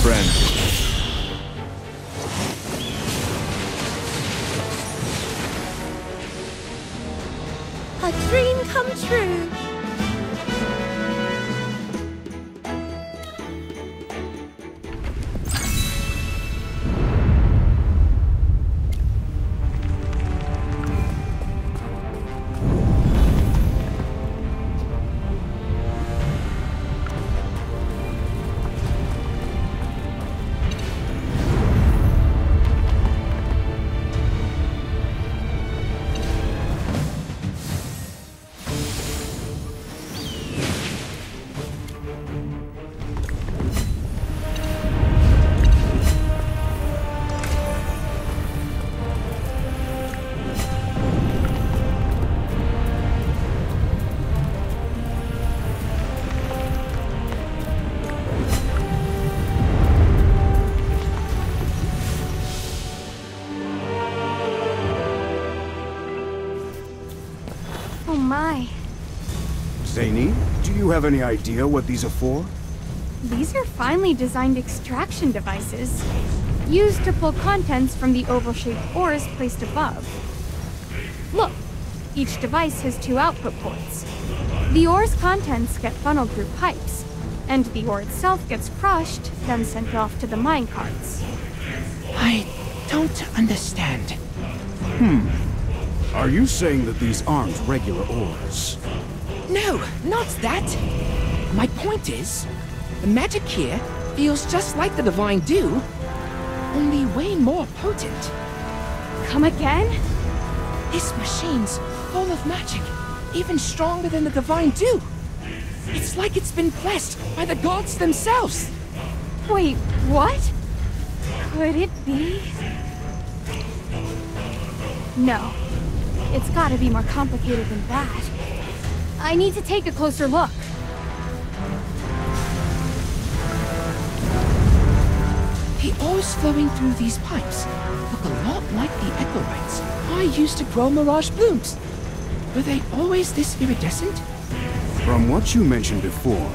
friend. A dream come true. Oh my. Zany, do you have any idea what these are for? These are finely designed extraction devices, used to pull contents from the oval-shaped ores placed above. Look, each device has 2 output ports. The ore's contents get funneled through pipes, and the ore itself gets crushed, then sent off to the mine carts. I don't understand. Are you saying that these aren't regular ores? No, not that. My point is, the magic here feels just like the Divine Dew, only way more potent. Come again? This machine's full of magic, even stronger than the Divine Dew. It's like it's been blessed by the gods themselves. Wait, what? Could it be? No. It's gotta be more complicated than that. I need to take a closer look. The ores flowing through these pipes look a lot like the echorites I used to grow mirage blooms. Were they always this iridescent? From what you mentioned before,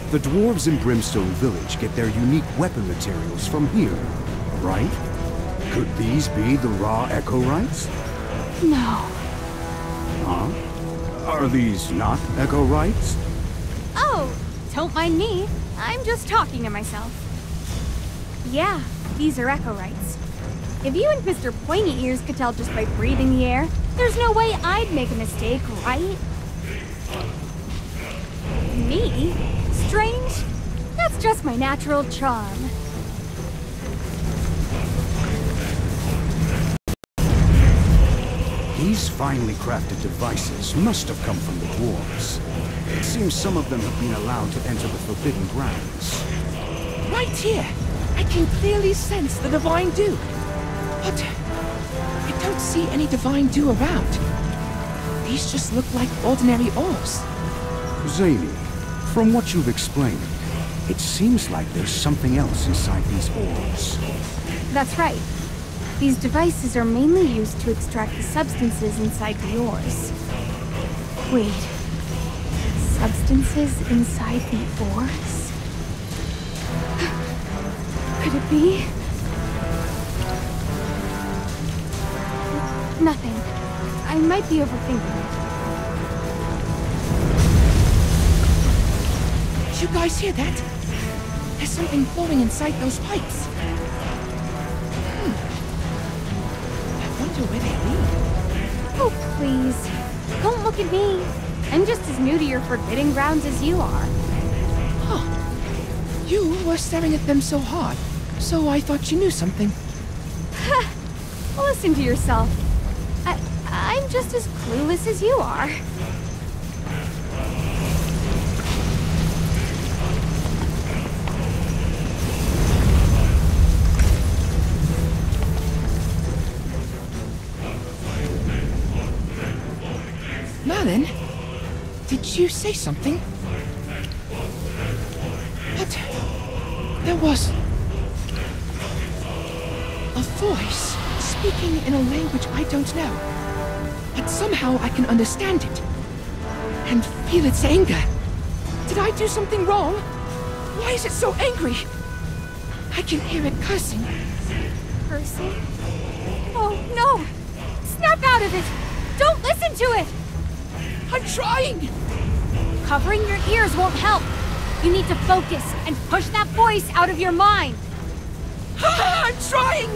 the dwarves in Brimstone Village get their unique weapon materials from here, right? Could these be the raw echorites? No. Huh? Are these not echorites? Oh, don't mind me. I'm just talking to myself. Yeah, these are echorites. If you and Mr. Pointy Ears could tell just by breathing the air, there's no way I'd make a mistake, right? Me? Strange? That's just my natural charm. These finely crafted devices must have come from the dwarves. It seems some of them have been allowed to enter the Forbidden Grounds. Right here! I can clearly sense the Divine Dew. But I don't see any Divine Dew around. These just look like ordinary ores. Zany, from what you've explained, it seems like there's something else inside these ores. That's right. These devices are mainly used to extract the substances inside the ores. Wait. Substances inside the ores? Could it be? Nothing. I might be overthinking Did you guys hear that? There's something flowing inside those pipes. I wonder where they lead. Oh, please. Don't look at me. I'm just as new to your Forbidden Grounds as you are. Huh. You were staring at them so hard, so I thought you knew something. Listen to yourself. I'm just as clueless as you are. Merlin, did you say something? But there was a voice speaking in a language I don't know, but somehow I can understand it and feel its anger. Did I do something wrong? Why is it so angry? I can hear it cursing. Cursing? Oh, no! Snap out of it! Don't listen to it! I'm trying! Covering your ears won't help. You need to focus and push that voice out of your mind. I'm trying!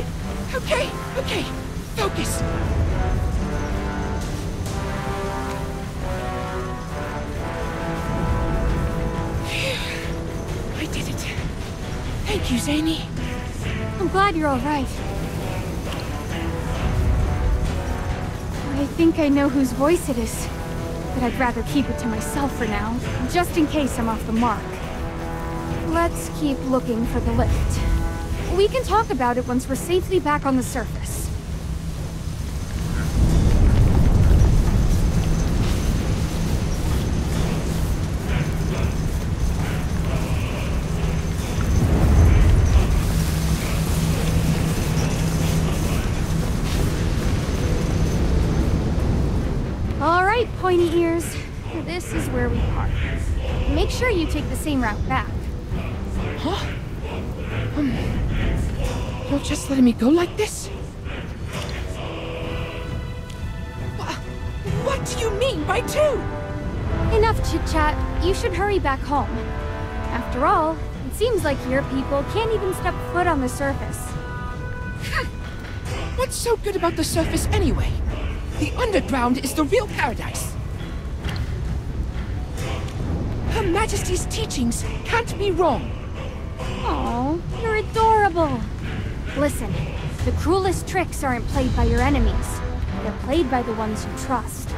Okay, focus. I did it. Thank you, Zany. I'm glad you're all right. I think I know whose voice it is, but I'd rather keep it to myself for now, just in case I'm off the mark. Let's keep looking for the lift. We can talk about it once we're safely back on the surface. Alright, pointy ears. This is where we park. Make sure you take the same route back. Huh? You're just letting me go like this? What do you mean by two? Enough chit-chat. You should hurry back home. After all, it seems like your people can't even step foot on the surface. What's so good about the surface anyway? The underground is the real paradise. Her Majesty's teachings can't be wrong. Aw, you're adorable. Listen, the cruelest tricks aren't played by your enemies. They're played by the ones you trust.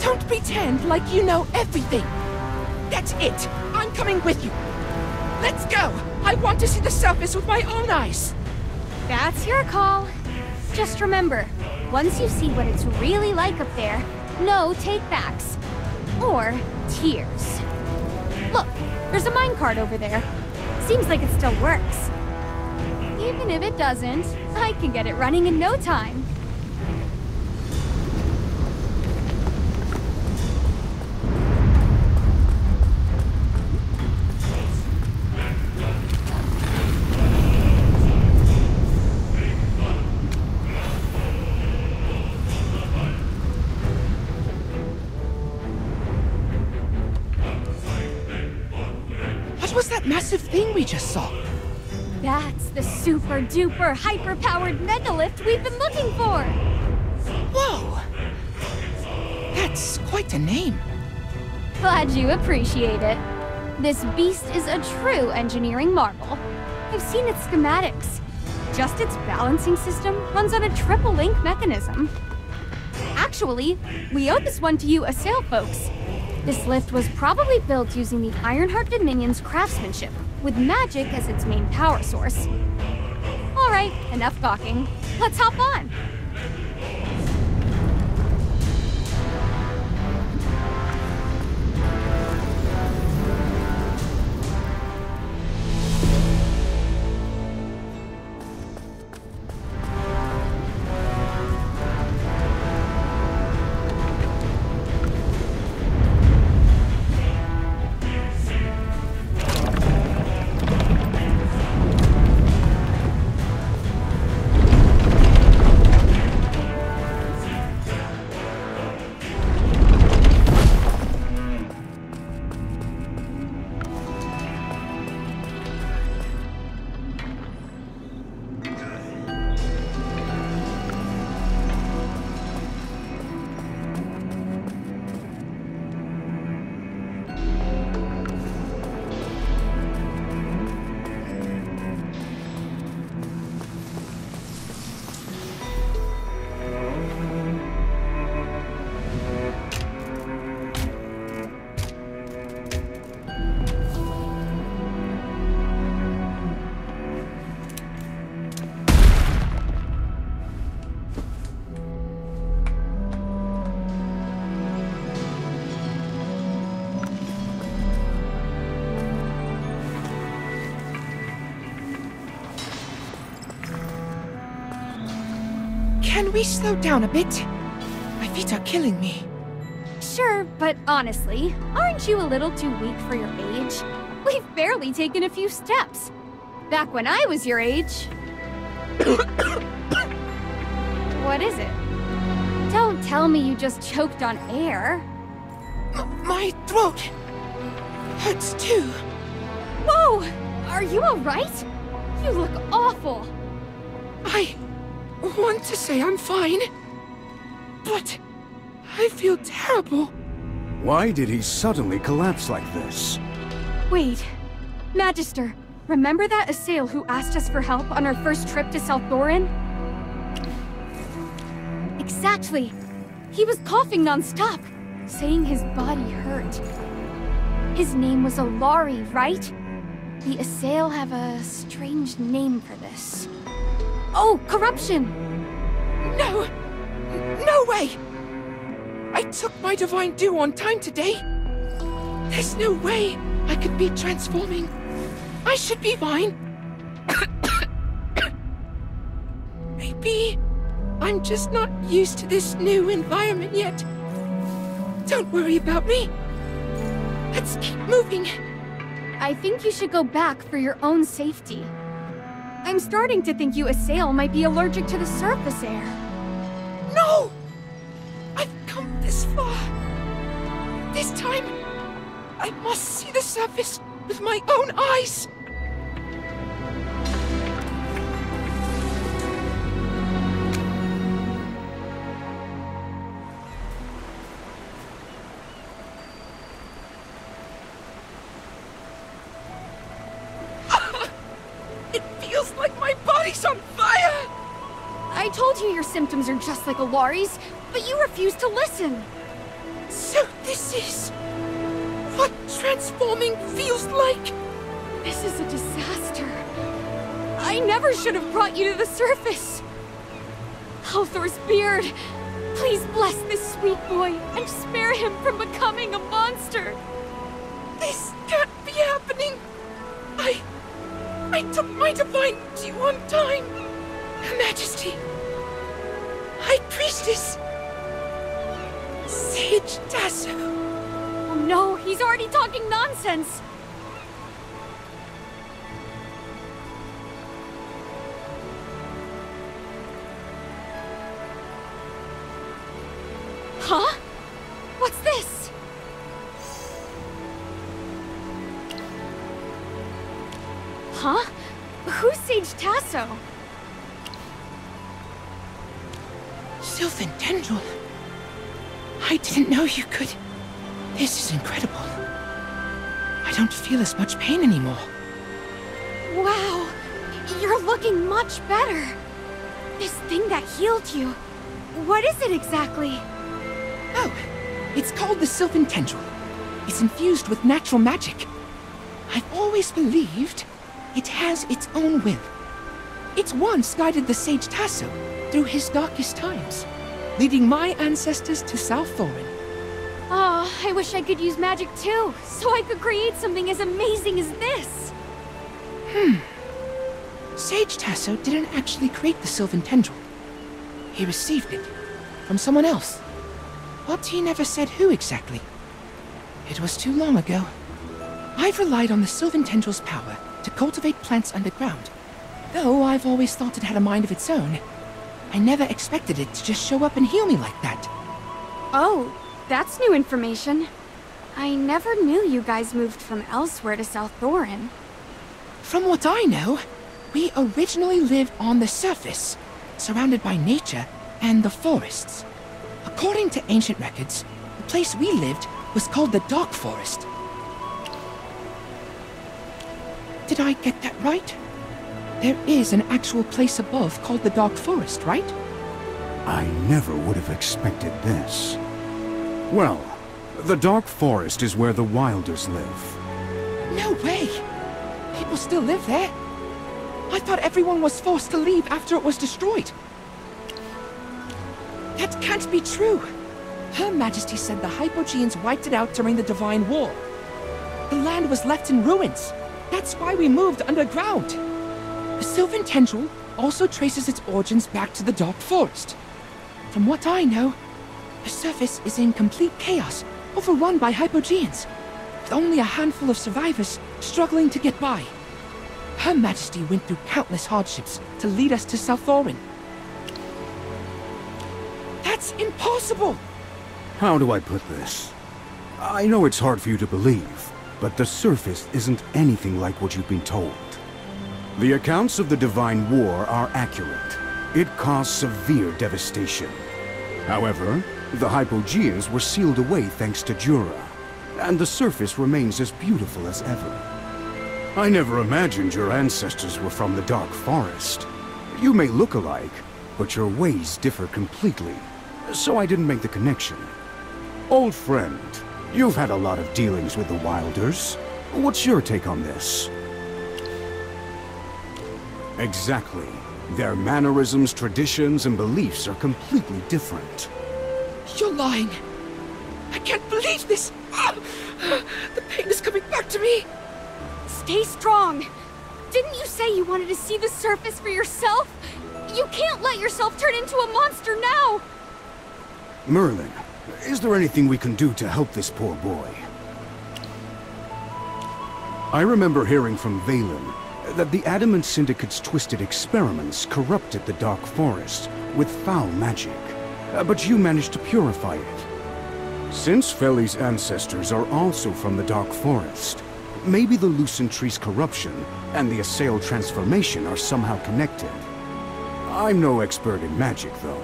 Don't pretend like you know everything. That's it. I'm coming with you. Let's go. I want to see the surface with my own eyes. That's your call. Just remember, once you see what it's really like up there, no take-backs. Or tears. Look, there's a minecart over there. Seems like it still works. Even if it doesn't, I can get it running in no time. What was that massive thing we just saw? That's the super-duper hyper-powered megalift we've been looking for! Whoa! That's quite a name. Glad you appreciate it. This beast is a true engineering marvel. I've seen its schematics. Just its balancing system runs on a triple-link mechanism. Actually, we owe this one to you Assail folks. This lift was probably built using the Ironheart Dominion's craftsmanship, with magic as its main power source. Alright, enough gawking. Let's hop on! Can we slow down a bit? My feet are killing me. Sure, but honestly, aren't you a little too weak for your age? We've barely taken a few steps. Back when I was your age. What is it? Don't tell me you just choked on air. My throat hurts too. Whoa! Are you alright? You look awful. I want to say I'm fine, but I feel terrible. Why did he suddenly collapse like this? Wait. Magister, remember that Assail who asked us for help on our first trip to South Thorin? Exactly. He was coughing non-stop, saying his body hurt. His name was Alari, right? The Assail have a strange name for this. Oh, corruption! No! No way! I took my Divine Dew on time today. There's no way I could be transforming. I should be fine. Maybe I'm just not used to this new environment yet. Don't worry about me. Let's keep moving. I think you should go back for your own safety. I'm starting to think you Assail might be allergic to the surface air. No! I've come this far. This time, I must see the surface with my own eyes. It feels like my body's on fire! I told you your symptoms are just like Alari's, but you refuse to listen. So this is what transforming feels like? This is a disaster. I never should have brought you to the surface. Halthor's beard, please bless this sweet boy and spare him from becoming a monster. This can't be happening. I took my Divine Dew on time. Her Majesty. High Priestess. Sage Tasso. Oh no, he's already talking nonsense. Huh? What's this? Huh? Who's Sage Tasso? Sylvan Tendril. I didn't know you could. This is incredible. I don't feel as much pain anymore. Wow, you're looking much better. This thing that healed you, what is it exactly? Oh, it's called the Sylvan Tendril. It's infused with natural magic. I've always believed it has its own will. It once guided the Sage Tasso through his darkest times, leading my ancestors to South Thorin. Oh, I wish I could use magic too, so I could create something as amazing as this. Sage Tasso didn't actually create the Sylvan Tendril. He received it from someone else. But he never said who exactly. It was too long ago. I've relied on the Sylvan Tendril's power to cultivate plants underground. Though I've always thought it had a mind of its own, I never expected it to just show up and heal me like that. Oh, that's new information. I never knew you guys moved from elsewhere to South Thorin. From what I know, we originally lived on the surface, surrounded by nature and the forests. According to ancient records, the place we lived was called the Dark Forest. Did I get that right? There is an actual place above called the Dark Forest, right? I never would have expected this. Well, the Dark Forest is where the Wilders live. No way! People still live there. I thought everyone was forced to leave after it was destroyed. That can't be true. Her Majesty said the Hypogeans wiped it out during the Divine War. The land was left in ruins. That's why we moved underground. The Sylvan Tendril also traces its origins back to the Dark Forest. From what I know, the surface is in complete chaos, overrun by Hypogeans, with only a handful of survivors struggling to get by. Her Majesty went through countless hardships to lead us to Southorin. That's impossible! How do I put this? I know it's hard for you to believe, but the surface isn't anything like what you've been told. The accounts of the Divine War are accurate. It caused severe devastation. However, the Hypogeans were sealed away thanks to Jura, and the surface remains as beautiful as ever. I never imagined your ancestors were from the Dark Forest. You may look alike, but your ways differ completely, so I didn't make the connection. Old friend, you've had a lot of dealings with the Wilders. What's your take on this? Exactly. Their mannerisms, traditions, and beliefs are completely different. You're lying. I can't believe this! Ah! The pain is coming back to me! Stay strong! Didn't you say you wanted to see the surface for yourself? You can't let yourself turn into a monster now! Merlin, is there anything we can do to help this poor boy? I remember hearing from Valen that the Adamant Syndicate's twisted experiments corrupted the Dark Forest with foul magic, but you managed to purify it. Since Feli's ancestors are also from the Dark Forest, maybe the Lucent Tree's corruption and the Assail transformation are somehow connected. I'm no expert in magic, though.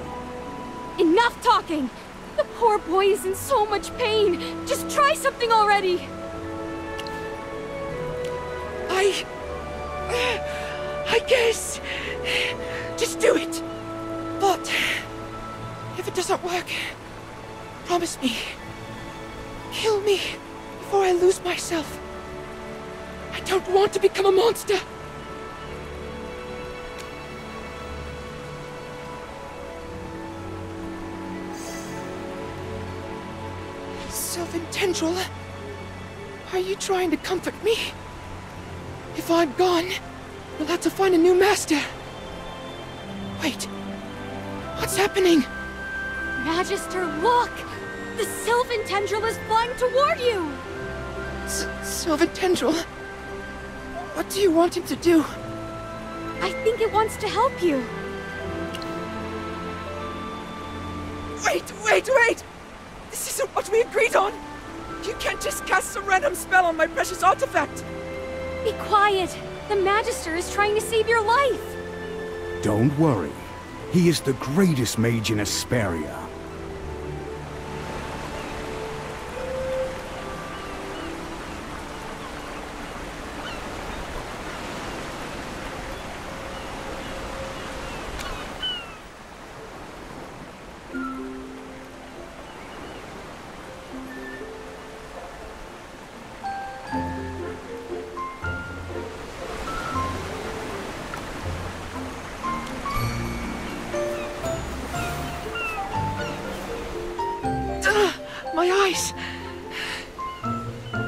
Enough talking! The poor boy is in so much pain! Just try something already! I guess... Just do it! But... if it doesn't work... promise me... kill me before I lose myself. I don't want to become a monster! Sylvan Tendril, are you trying to comfort me? If I'm gone, we'll have to find a new master. Wait, what's happening? Magister, look! The Sylvan Tendril is flying toward you! Sylvan Tendril? What do you want him to do? I think it wants to help you. Wait! This isn't what we agreed on! You can't just cast some random spell on my precious artifact! Be quiet! The Magister is trying to save your life! Don't worry. He is the greatest mage in Asperia. My eyes!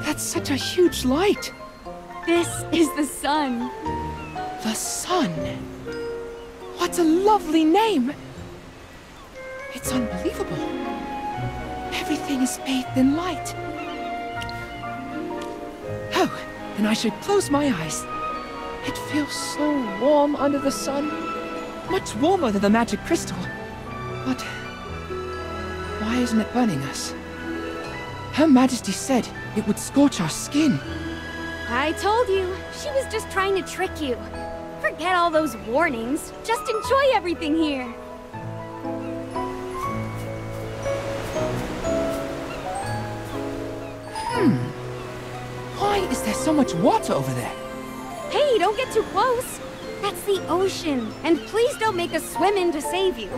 That's such a huge light! This is the sun. The sun! What a lovely name! It's unbelievable. Everything is bathed in light. Oh, then I should close my eyes. It feels so warm under the sun. Much warmer than the magic crystal. But why isn't it burning us? Her Majesty said it would scorch our skin. I told you, she was just trying to trick you. Forget all those warnings. Just enjoy everything here. Why is there so much water over there? Hey, don't get too close. That's the ocean. And please don't make us swim in to save you.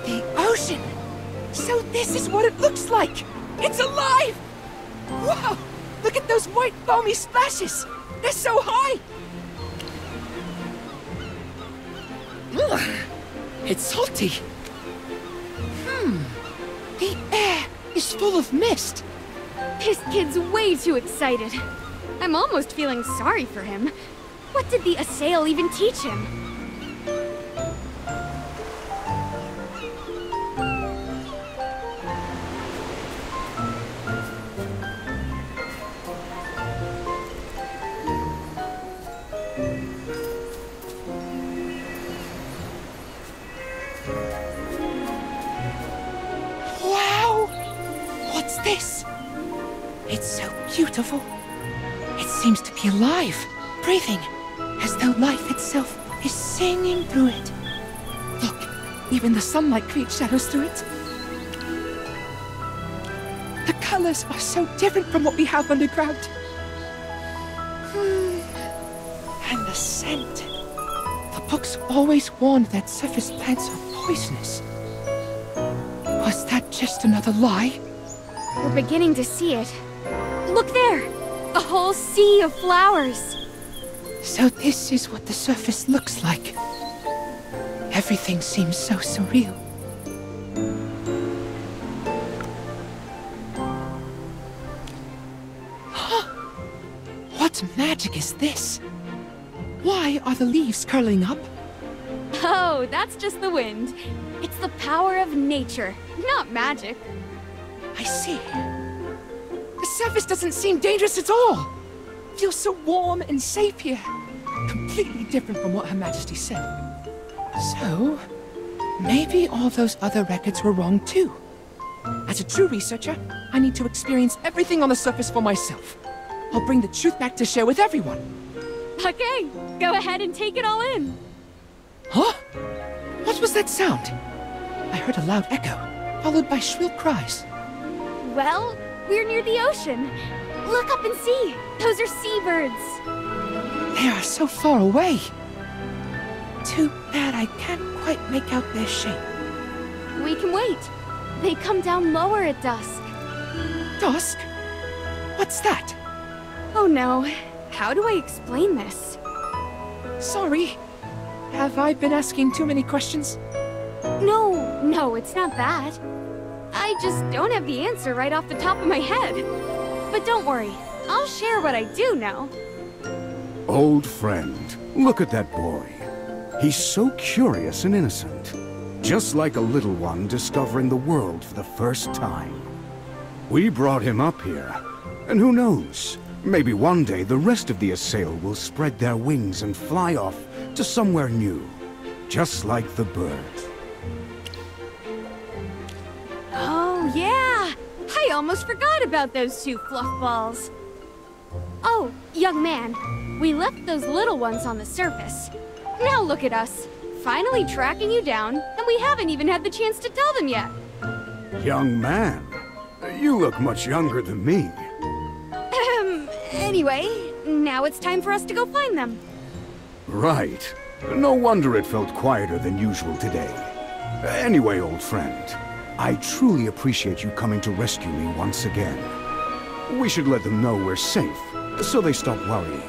The ocean! So this is what it looks like! It's alive! Wow! Look at those white foamy splashes! They're so high! Ugh, it's salty. The air is full of mist. This kid's way too excited. I'm almost feeling sorry for him. What did the Assail even teach him? this? It's so beautiful. It seems to be alive, breathing, as though life itself is singing through it. Look, even the sunlight creates shadows through it. The colors are so different from what we have underground. And the scent. The books always warned that surface plants are poisonous. Was that just another lie? We're beginning to see it. Look there! A whole sea of flowers! So this is what the surface looks like. Everything seems so surreal. What magic is this? Why are the leaves curling up? Oh, that's just the wind. It's the power of nature, not magic. I see. The surface doesn't seem dangerous at all. Feels so warm and safe here. Completely different from what Her Majesty said. So, maybe all those other records were wrong too. As a true researcher, I need to experience everything on the surface for myself. I'll bring the truth back to share with everyone. Okay, go ahead and take it all in. Huh? What was that sound? I heard a loud echo, followed by shrill cries. Well, we're near the ocean. Look up and see. Those are seabirds. They are so far away. Too bad I can't quite make out their shape. We can wait. They come down lower at dusk. Dusk? What's that? Oh no. How do I explain this? Sorry. Have I been asking too many questions? No, it's not that. I just don't have the answer right off the top of my head. But don't worry, I'll share what I do know. Old friend, look at that boy. He's so curious and innocent. Just like a little one discovering the world for the first time. We brought him up here, and who knows? Maybe one day the rest of the Assail will spread their wings and fly off to somewhere new. Just like the bird. Oh yeah! I almost forgot about those two fluff balls. Oh, young man, we left those little ones on the surface. Now look at us, finally tracking you down, and we haven't even had the chance to tell them yet. Young man, you look much younger than me. Anyway, now it's time for us to go find them. Right. No wonder it felt quieter than usual today. Anyway, old friend, I truly appreciate you coming to rescue me once again. We should let them know we're safe, so they stop worrying.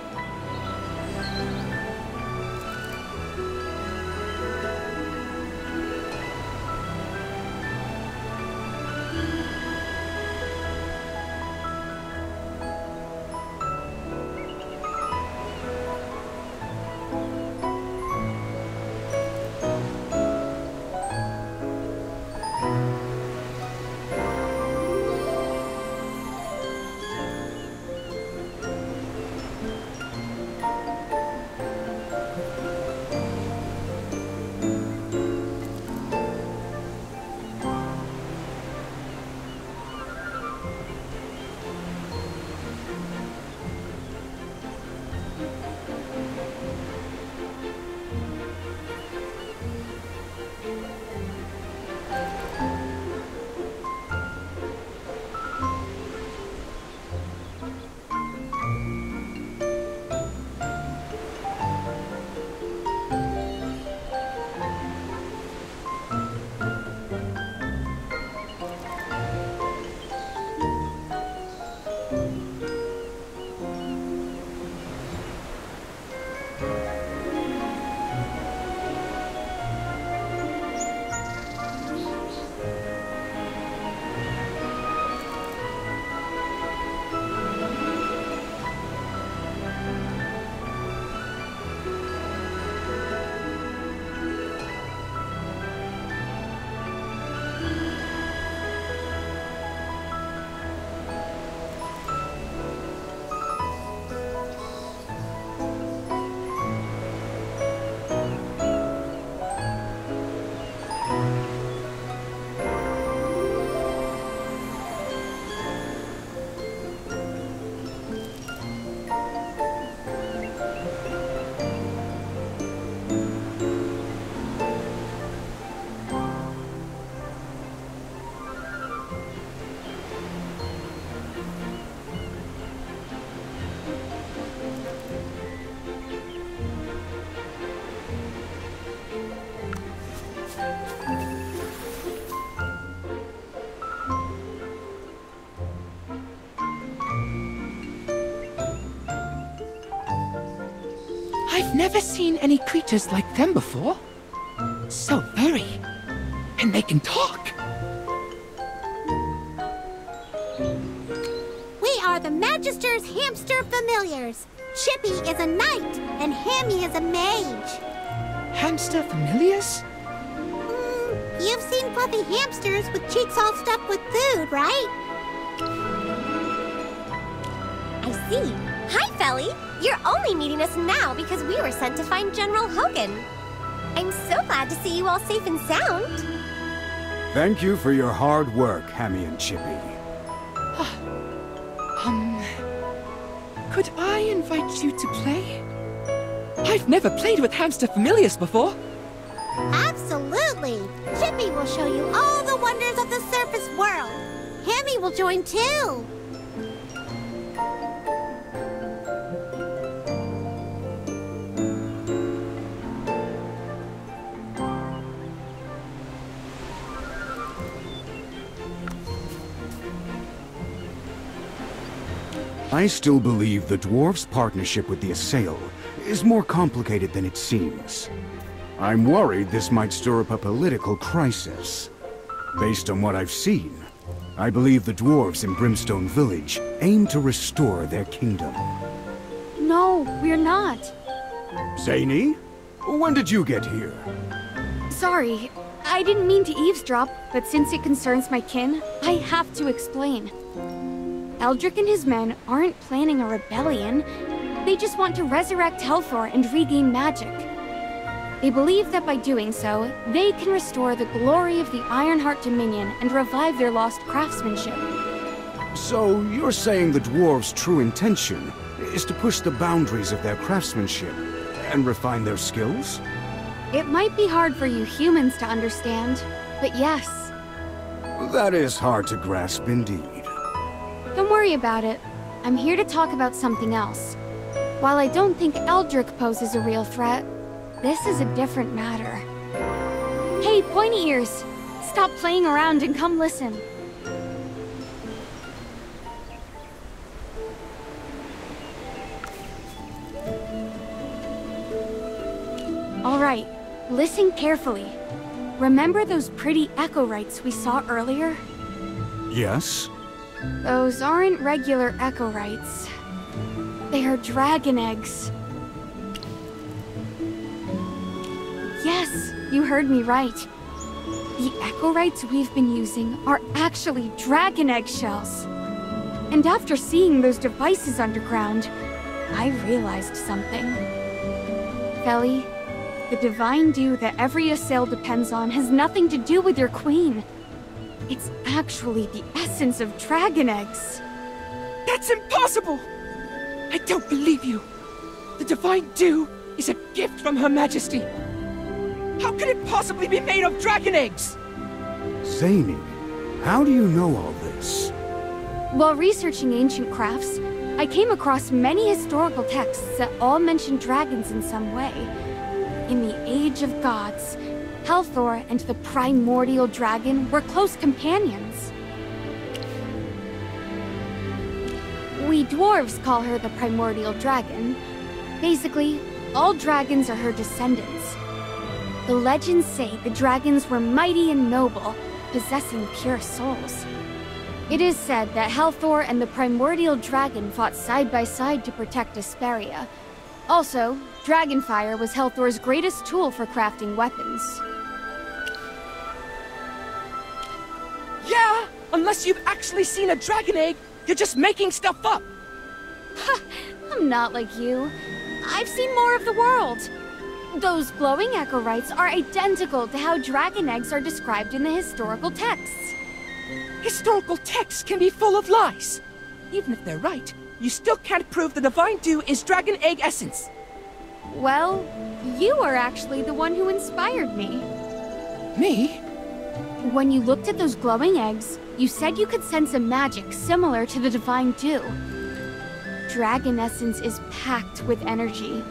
never seen any creatures like them before. So very. And they can talk. We are the Magister's hamster familiars. Chippy is a knight, and Hammy is a mage. Hamster familiars? You've seen fluffy hamsters with cheeks all stuffed with food, right? I see. Hi, Feli. You're only meeting us now because we were sent to find General Hogan. I'm so glad to see you all safe and sound. Thank you for your hard work, Hammy and Chippy. Could I invite you to play? I've never played with hamster familiars before. Absolutely. Chippy will show you all the wonders of the surface world. Hammy will join too. I still believe the dwarves' partnership with the Assail is more complicated than it seems. I'm worried this might stir up a political crisis. Based on what I've seen, I believe the dwarves in Brimstone Village aim to restore their kingdom. No, we're not. Zany? When did you get here? Sorry, I didn't mean to eavesdrop, but since it concerns my kin, I have to explain. Eldrick and his men aren't planning a rebellion. They just want to resurrect Helthor and regain magic. They believe that by doing so, they can restore the glory of the Ironheart Dominion and revive their lost craftsmanship. So, you're saying the dwarves' true intention is to push the boundaries of their craftsmanship and refine their skills? It might be hard for you humans to understand, but yes. That is hard to grasp indeed. Don't worry about it. I'm here to talk about something else. While I don't think Eldrick poses a real threat, this is a different matter. Hey, pointy ears! Stop playing around and come listen. Alright, listen carefully. Remember those pretty Echorites we saw earlier? Yes? Those aren't regular Echorites. They are dragon eggs. Yes, you heard me right. The Echorites we've been using are actually dragon eggshells. And after seeing those devices underground, I realized something. Feli, the divine dew that every Assail depends on has nothing to do with your queen. It's actually the essence of dragon eggs. That's impossible! I don't believe you. The divine dew is a gift from Her Majesty. How could it possibly be made of dragon eggs? Zany, how do you know all this? While researching ancient crafts, I came across many historical texts that all mention dragons in some way. In the Age of Gods, Helthor and the primordial dragon were close companions. We dwarves call her the primordial dragon. Basically, all dragons are her descendants. The legends say the dragons were mighty and noble, possessing pure souls. It is said that Helthor and the primordial dragon fought side by side to protect Asperia. Also, dragonfire was Helthor's greatest tool for crafting weapons. Yeah, unless you've actually seen a dragon egg, you're just making stuff up. Ha! I'm not like you. I've seen more of the world. Those glowing Echorites are identical to how dragon eggs are described in the historical texts. Historical texts can be full of lies. Even if they're right, you still can't prove the divine dew is dragon egg essence. Well, you are actually the one who inspired me. Me? When you looked at those glowing eggs, you said you could sense a magic similar to the divine dew. Dragon essence is packed with energy.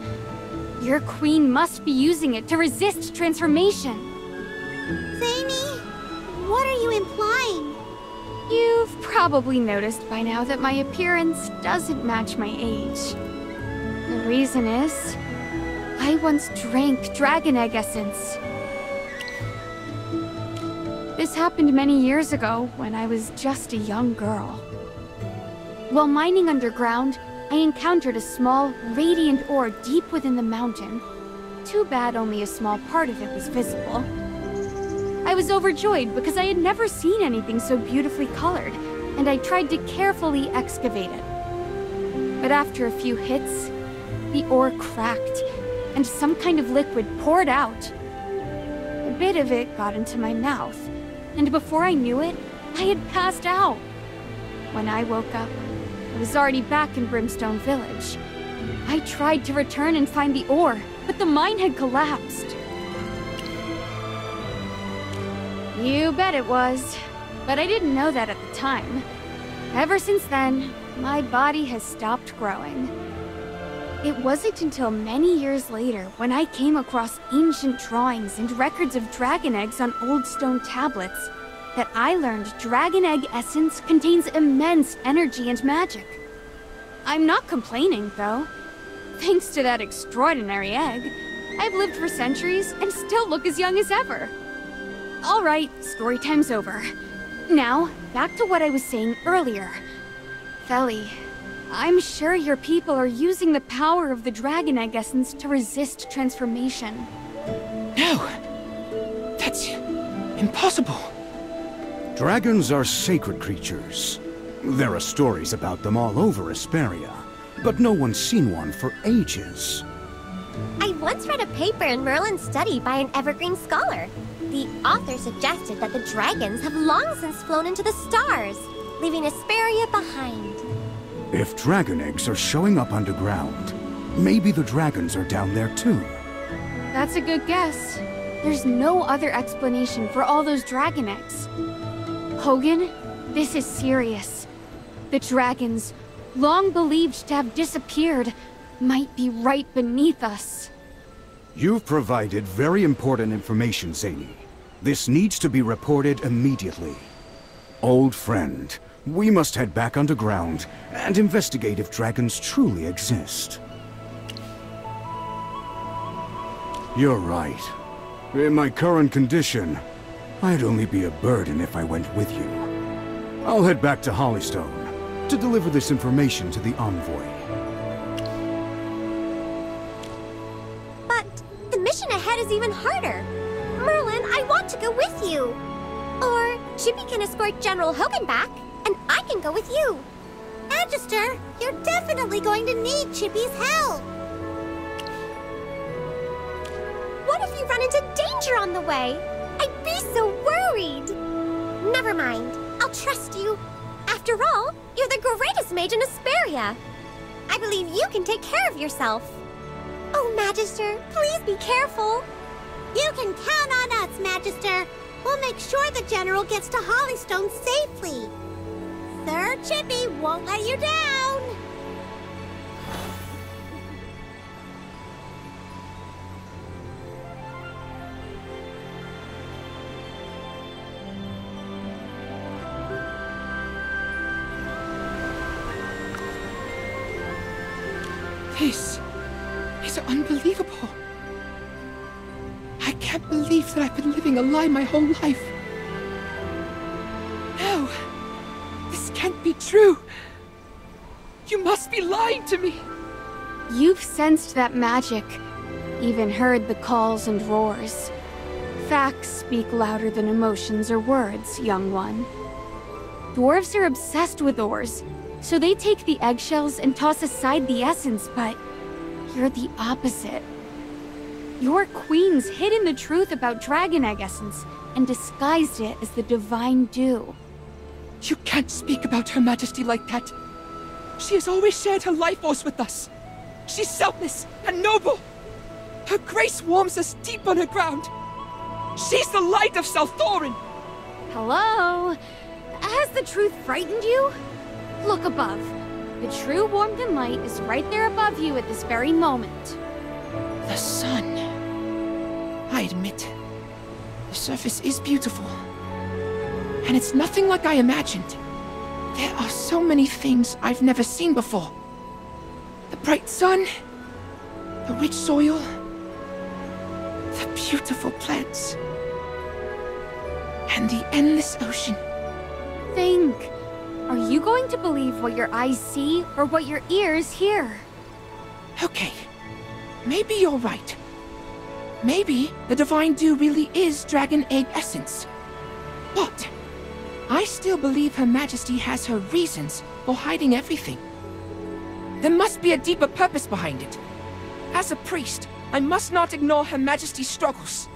Your queen must be using it to resist transformation. Zany, what are you implying? You've probably noticed by now that my appearance doesn't match my age. The reason is, I once drank dragon egg essence. This happened many years ago when I was just a young girl. While mining underground, I encountered a small, radiant ore deep within the mountain. Too bad only a small part of it was visible. I was overjoyed because I had never seen anything so beautifully colored, and I tried to carefully excavate it. But after a few hits, the ore cracked, and some kind of liquid poured out. A bit of it got into my mouth, and before I knew it, I had passed out. When I woke up, I was already back in Brimstone Village. I tried to return and find the ore, but the mine had collapsed. You bet it was. But I didn't know that at the time. Ever since then, my body has stopped growing. It wasn't until many years later when I came across ancient drawings and records of dragon eggs on old stone tablets that I learned dragon egg essence contains immense energy and magic. I'm not complaining, though. Thanks to that extraordinary egg, I've lived for centuries and still look as young as ever. All right, story time's over. Now, back to what I was saying earlier. Feli, I'm sure your people are using the power of the dragon egg essence to resist transformation. No! That's impossible. Dragons are sacred creatures. There are stories about them all over Esperia, but no one's seen one for ages. I once read a paper in Merlin's study by an evergreen scholar. The author suggested that the dragons have long since flown into the stars, leaving Esperia behind. If dragon eggs are showing up underground, maybe the dragons are down there too. That's a good guess. There's no other explanation for all those dragon eggs. Hogan, this is serious. The dragons, long believed to have disappeared, might be right beneath us. You've provided very important information, Zany. This needs to be reported immediately. Old friend, we must head back underground and investigate if dragons truly exist. You're right. In my current condition, I'd only be a burden if I went with you. I'll head back to Hollystone to deliver this information to the envoy. But the mission ahead is even harder. Merlin, I want to go with you. Or Chippy can escort General Hogan back, and I can go with you. Magister, you're definitely going to need Chippy's help. What if you run into danger on the way? I'd be so worried. Never mind. I'll trust you. After all, you're the greatest mage in Esperia. I believe you can take care of yourself. Oh, Magister, please be careful. You can count on us, Magister. We'll make sure the General gets to Hollystone safely. Sir Chippy won't let you down. This is unbelievable. I can't believe that I've been living a lie my whole life. No, this can't be true. You must be lying to me. You've sensed that magic, even heard the calls and roars. Facts speak louder than emotions or words, young one. Dwarves are obsessed with ores, so they take the eggshells and toss aside the essence, but you're the opposite. Your queen's hidden the truth about dragon egg essence and disguised it as the divine dew. You can't speak about Her Majesty like that. She has always shared her life force with us. She's selfless and noble. Her grace warms us deep underground. She's the light of Southorn. Hello? Has the truth frightened you? Look above. The true warmth and light is right there above you at this very moment. The sun. I admit, the surface is beautiful. And it's nothing like I imagined. There are so many things I've never seen before. The bright sun, the rich soil, beautiful plants. And the endless ocean. Think. Are you going to believe what your eyes see or what your ears hear? Okay. Maybe you're right. Maybe the Divine Dew really is Dragon Egg Essence. But I still believe Her Majesty has her reasons for hiding everything. There must be a deeper purpose behind it. As a priest, I must not ignore Her Majesty's struggles.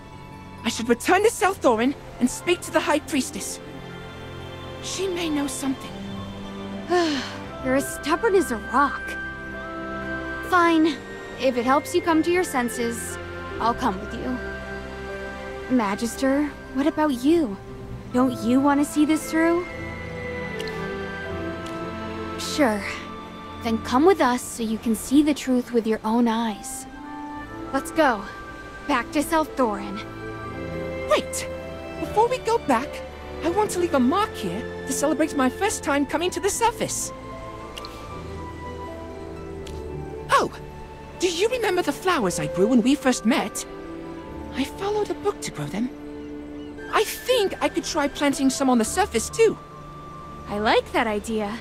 I should return to South Thorin and speak to the High Priestess. She may know something. You're as stubborn as a rock. Fine. If it helps you come to your senses, I'll come with you. Magister, what about you? Don't you want to see this through? Sure. Then come with us so you can see the truth with your own eyes. Let's go. Back to South Thorin. Wait! Before we go back, I want to leave a mark here to celebrate my first time coming to the surface. Oh! Do you remember the flowers I grew when we first met? I followed a book to grow them. I think I could try planting some on the surface too. I like that idea.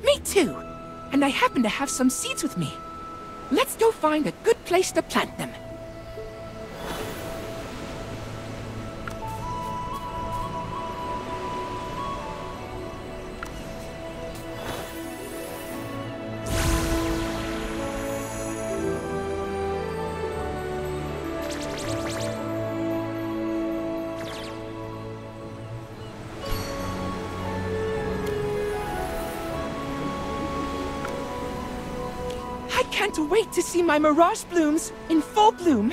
Me too! And I happen to have some seeds with me. Let's go find a good place to plant them. I can't wait to see my mirage blooms in full bloom.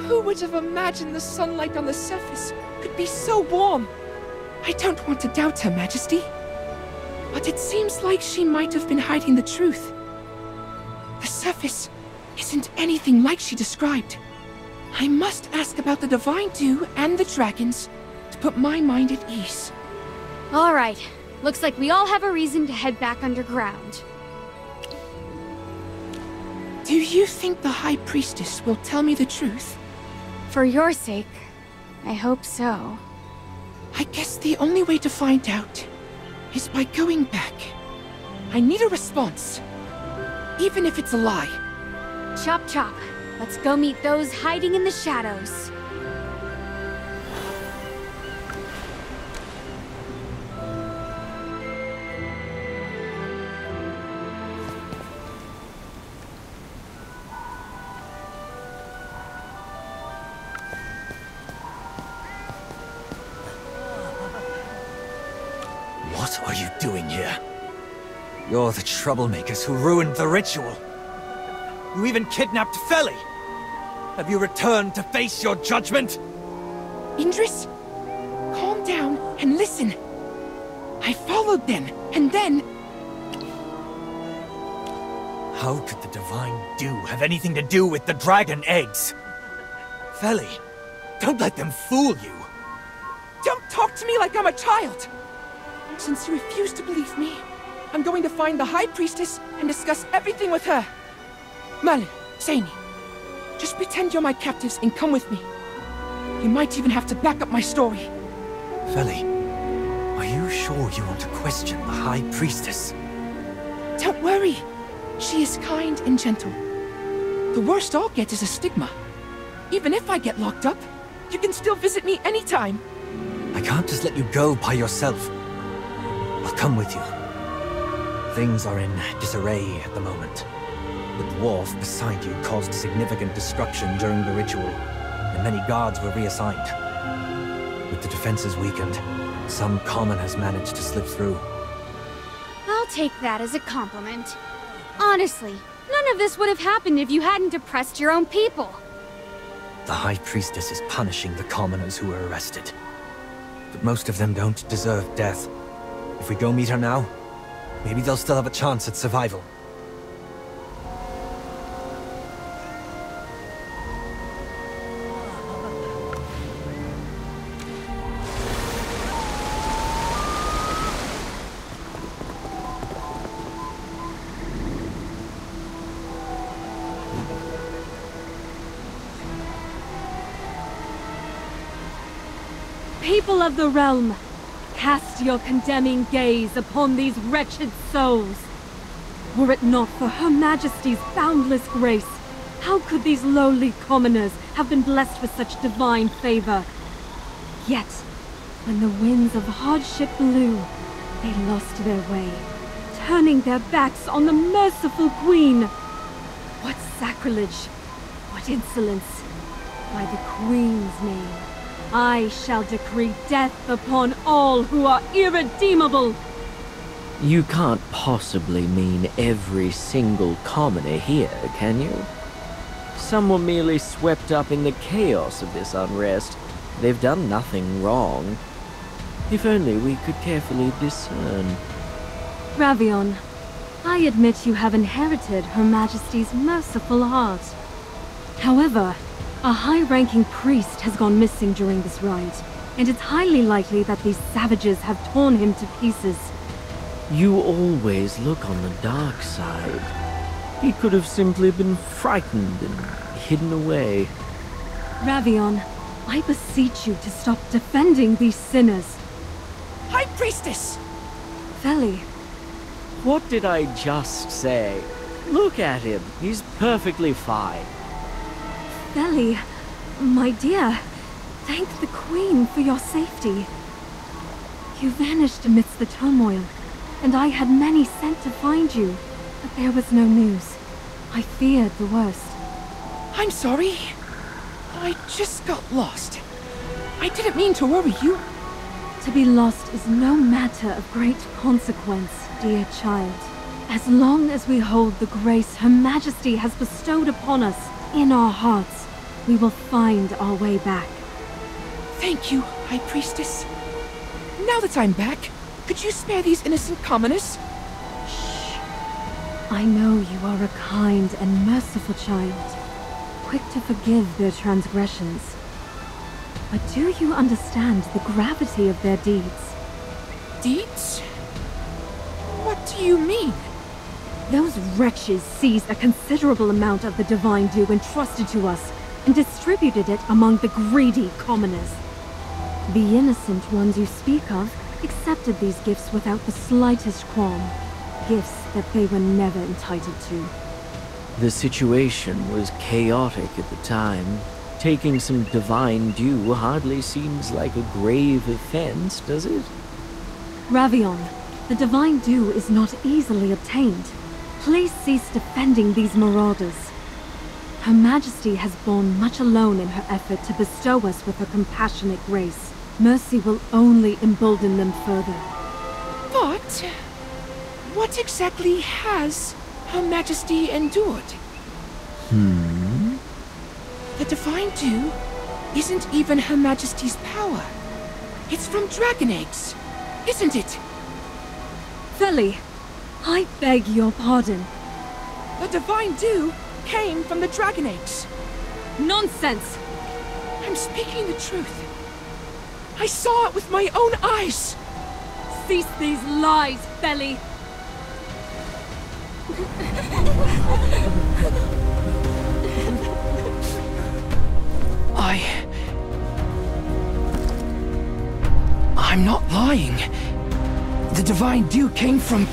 Who would have imagined the sunlight on the surface could be so warm? I don't want to doubt Her Majesty, but it seems like she might have been hiding the truth. The surface isn't anything like she described. I must ask about the Divine Dew and the dragons to put my mind at ease. All right. Looks like we all have a reason to head back underground. Do you think the High Priestess will tell me the truth? For your sake, I hope so. I guess the only way to find out is by going back. I need a response, even if it's a lie. Chop chop. Let's go meet those hiding in the shadows. What are you doing here? You're the troublemakers who ruined the ritual. You even kidnapped Feli! Have you returned to face your judgment? Indris, calm down and listen. I followed them, and then... How could the Divine Dew have anything to do with the dragon eggs? Feli, don't let them fool you. Don't talk to me like I'm a child! Since you refuse to believe me, I'm going to find the High Priestess and discuss everything with her. Malin, Saini, just pretend you're my captives and come with me. You might even have to back up my story. Feli, are you sure you want to question the High Priestess? Don't worry. She is kind and gentle. The worst I'll get is a stigma. Even if I get locked up, you can still visit me anytime. I can't just let you go by yourself. I'll come with you. Things are in disarray at the moment. The dwarf beside you caused significant destruction during the ritual, and many guards were reassigned. With the defenses weakened, some commoners managed to slip through. I'll take that as a compliment. Honestly, none of this would have happened if you hadn't oppressed your own people. The High Priestess is punishing the commoners who were arrested. But most of them don't deserve death. If we go meet her now, maybe they'll still have a chance at survival. People of the realm, cast your condemning gaze upon these wretched souls. Were it not for Her Majesty's boundless grace, how could these lowly commoners have been blessed with such divine favor? Yet, when the winds of hardship blew, they lost their way, turning their backs on the merciful Queen. What sacrilege! What insolence! By the Queen's name, I shall decree death upon all who are irredeemable! You can't possibly mean every single commoner here, can you? Some were merely swept up in the chaos of this unrest. They've done nothing wrong. If only we could carefully discern. Ravion, I admit you have inherited Her Majesty's merciful heart. However, a high-ranking priest has gone missing during this rite, and it's highly likely that these savages have torn him to pieces. You always look on the dark side. He could have simply been frightened and hidden away. Ravion, I beseech you to stop defending these sinners. High Priestess! Feli. What did I just say? Look at him. He's perfectly fine. Feli, my dear, thank the Queen for your safety. You vanished amidst the turmoil, and I had many sent to find you, but there was no news. I feared the worst. I'm sorry. I just got lost. I didn't mean to worry you. To be lost is no matter of great consequence, dear child. As long as we hold the grace Her Majesty has bestowed upon us in our hearts, we will find our way back. Thank you, High Priestess. Now that I'm back, could you spare these innocent commoners? Shh. I know you are a kind and merciful child, quick to forgive their transgressions. But do you understand the gravity of their deeds? Deeds? What do you mean? Those wretches seized a considerable amount of the divine dew entrusted to us and distributed it among the greedy commoners. The innocent ones you speak of accepted these gifts without the slightest qualm. Gifts that they were never entitled to. The situation was chaotic at the time. Taking some divine dew hardly seems like a grave offense, does it? Ravion, the divine dew is not easily obtained. Please cease defending these marauders. Her Majesty has borne much alone in her effort to bestow us with her compassionate grace. Mercy will only embolden them further. But what exactly has Her Majesty endured? The divine dew isn't even Her Majesty's power. It's from dragon eggs, isn't it? Feli, I beg your pardon. The divine dew came from the dragon eggs. Nonsense! I'm speaking the truth. I saw it with my own eyes. Cease these lies, Feli! I'm not lying. The divine dew came from...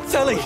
Feli!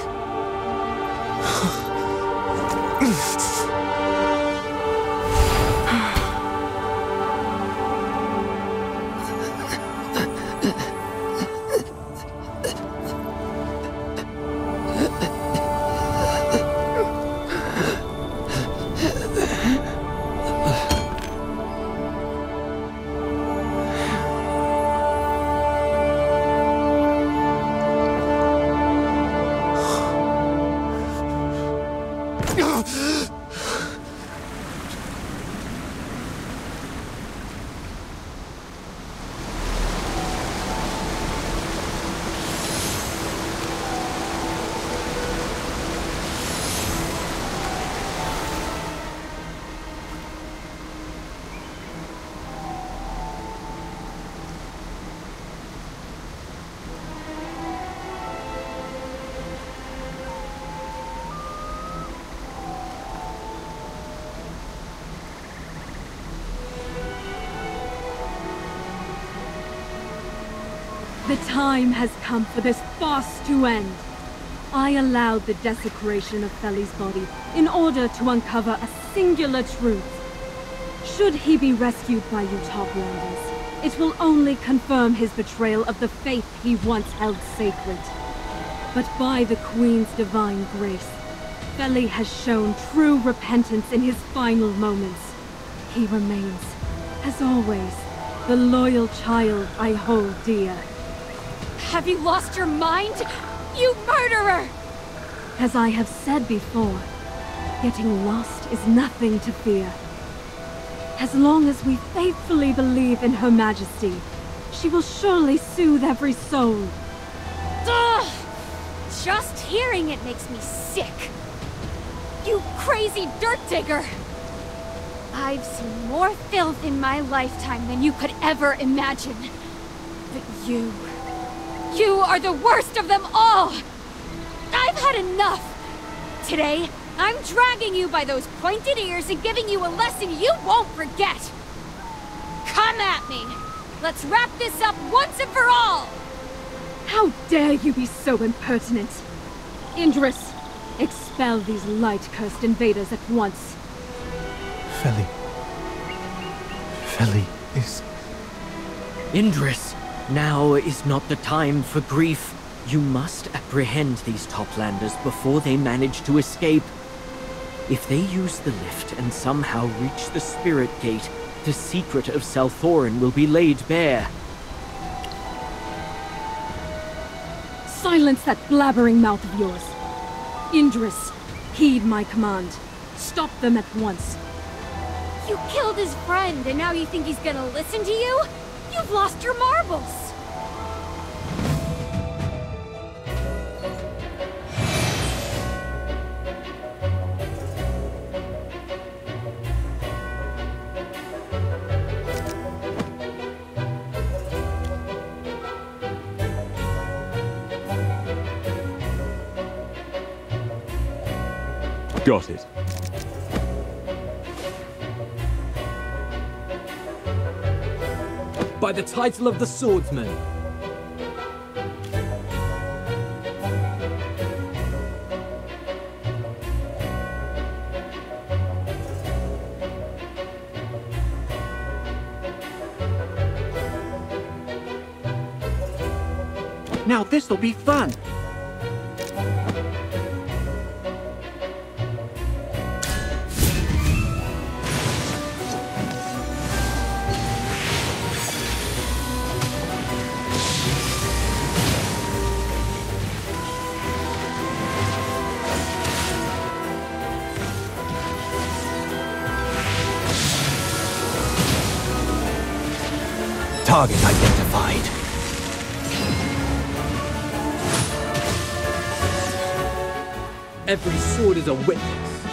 The time has come for this farce to end. I allowed the desecration of Feli's body in order to uncover a singular truth. Should he be rescued by you Toplanders, it will only confirm his betrayal of the faith he once held sacred. But by the Queen's divine grace, Feli has shown true repentance in his final moments. He remains, as always, the loyal child I hold dear. Have you lost your mind? You murderer! As I have said before, getting lost is nothing to fear. As long as we faithfully believe in Her Majesty, she will surely soothe every soul. Ugh! Just hearing it makes me sick. You crazy dirt digger! I've seen more filth in my lifetime than you could ever imagine. But you are the worst of them all! I've had enough! Today, I'm dragging you by those pointed ears and giving you a lesson you won't forget! Come at me! Let's wrap this up once and for all! How dare you be so impertinent! Indris, expel these light-cursed invaders at once. Feli is... Indris, now is not the time for grief. You must apprehend these Toplanders before they manage to escape. If they use the lift and somehow reach the Spirit Gate, the secret of Salthorin will be laid bare. Silence that blabbering mouth of yours. Indris, heed my command. Stop them at once. You killed his friend, and now you think he's gonna listen to you? You've lost your marbles! Got it. By the title of the swordsman. Now this'll be fun. Target identified. Every sword is a witness.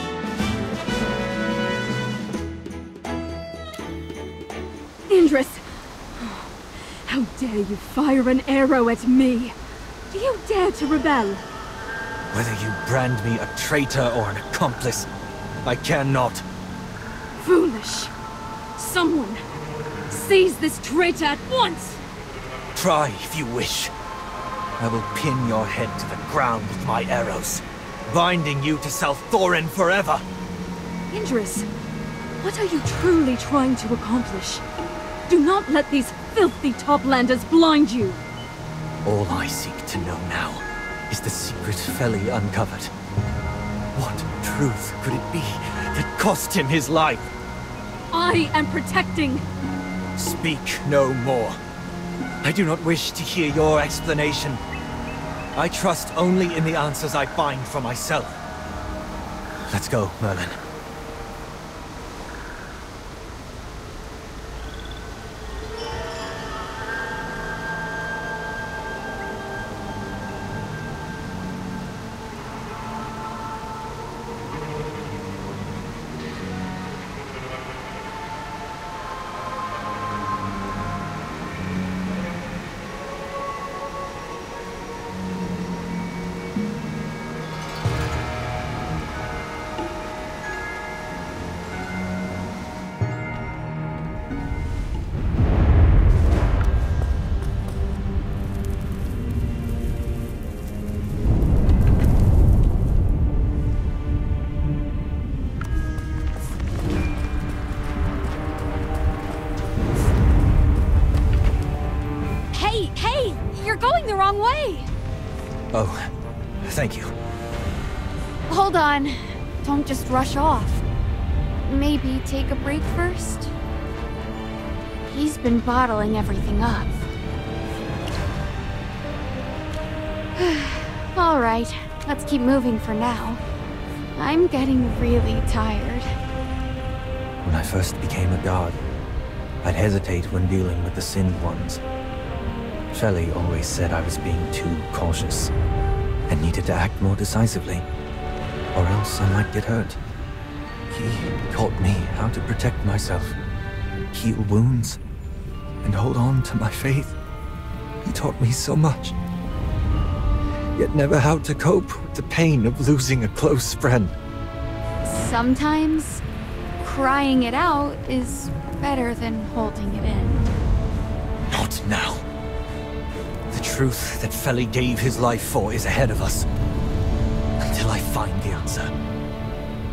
Indris! How dare you fire an arrow at me? Do you dare to rebel? Whether you brand me a traitor or an accomplice, I cannot. Foolish! Someone! Seize this traitor at once! Try if you wish. I will pin your head to the ground with my arrows, binding you to Salthorin forever! Indris, what are you truly trying to accomplish? Do not let these filthy Toplanders blind you! All I seek to know now is the secret Feli uncovered. What truth could it be that cost him his life? I am protecting... Speak no more. I do not wish to hear your explanation. I trust only in the answers I find for myself. Let's go, Merlin. You're going the wrong way! Oh, thank you. Hold on. Don't just rush off. Maybe take a break first? He's been bottling everything up. Alright, let's keep moving for now. I'm getting really tired. When I first became a god, I'd hesitate when dealing with the Sinned Ones. Feli always said I was being too cautious, and needed to act more decisively, or else I might get hurt. He taught me how to protect myself, heal wounds, and hold on to my faith. He taught me so much, yet never how to cope with the pain of losing a close friend. Sometimes, crying it out is better than holding it in. Not now. The truth that Feli gave his life for is ahead of us. Until I find the answer,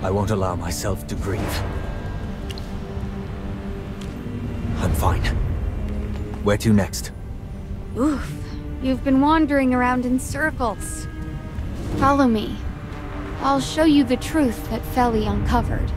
I won't allow myself to grieve. I'm fine. Where to next? Oof, you've been wandering around in circles. Follow me. I'll show you the truth that Feli uncovered.